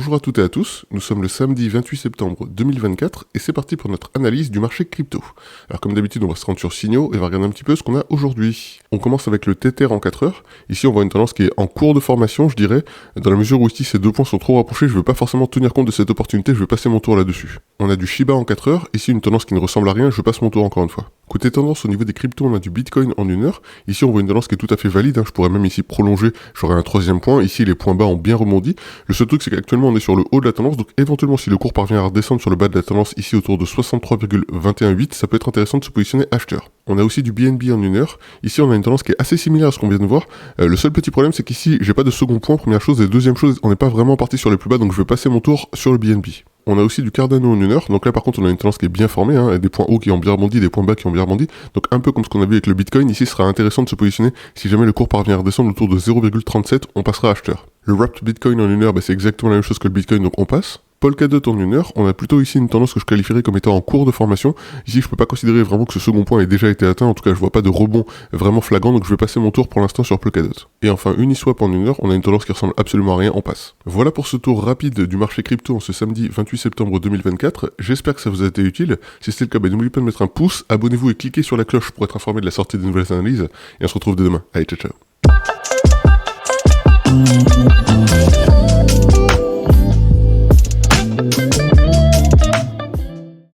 Bonjour à toutes et à tous, nous sommes le samedi 28 septembre 2024 et c'est parti pour notre analyse du marché crypto. Alors comme d'habitude on va se rendre sur Signaux et on va regarder un petit peu ce qu'on a aujourd'hui. On commence avec le Tether en 4 heures. Ici on voit une tendance qui est en cours de formation je dirais, dans la mesure où ici ces deux points sont trop rapprochés, je ne veux pas forcément tenir compte de cette opportunité, je vais passer mon tour là-dessus. On a du Shiba en 4 heures, ici une tendance qui ne ressemble à rien, je passe mon tour encore une fois. Côté tendance au niveau des cryptos, on a du Bitcoin en 1 heure. Ici on voit une tendance qui est tout à fait valide, je pourrais même ici prolonger, j'aurai un troisième point, ici les points bas ont bien rebondi. Le seul truc c'est qu'actuellement on est sur le haut de la tendance, donc éventuellement si le cours parvient à redescendre sur le bas de la tendance ici autour de 63,218, ça peut être intéressant de se positionner acheteur. On a aussi du BNB en 1 heure, ici on a une tendance qui est assez similaire à ce qu'on vient de voir. Le seul petit problème c'est qu'ici j'ai pas de second point, première chose, et deuxième chose, on n'est pas vraiment parti sur les plus bas, donc je vais passer mon tour sur le BNB. On a aussi du Cardano en 1 heure, donc là par contre on a une tendance qui est bien formée, et des points hauts qui ont bien rebondi, des points bas qui ont bien rebondi, donc un peu comme ce qu'on a vu avec le Bitcoin, ici ce sera intéressant de se positionner, si jamais le cours parvient à redescendre autour de 0,37, on passera acheteur. Le Wrapped Bitcoin en 1 heure, c'est exactement la même chose que le Bitcoin, donc on passe. Polkadot en 1 heure, on a plutôt ici une tendance que je qualifierais comme étant en cours de formation. Ici, je peux pas considérer vraiment que ce second point ait déjà été atteint. En tout cas, je vois pas de rebond vraiment flagrant, donc je vais passer mon tour pour l'instant sur Polkadot. Et enfin, Uniswap en 1 heure, on a une tendance qui ressemble absolument à rien, on passe. Voilà pour ce tour rapide du marché crypto en ce samedi 28 septembre 2024. J'espère que ça vous a été utile. Si c'est le cas, n'oubliez pas de mettre un pouce, abonnez-vous et cliquez sur la cloche pour être informé de la sortie de nouvelles analyses. Et on se retrouve dès demain. Allez, ciao ciao.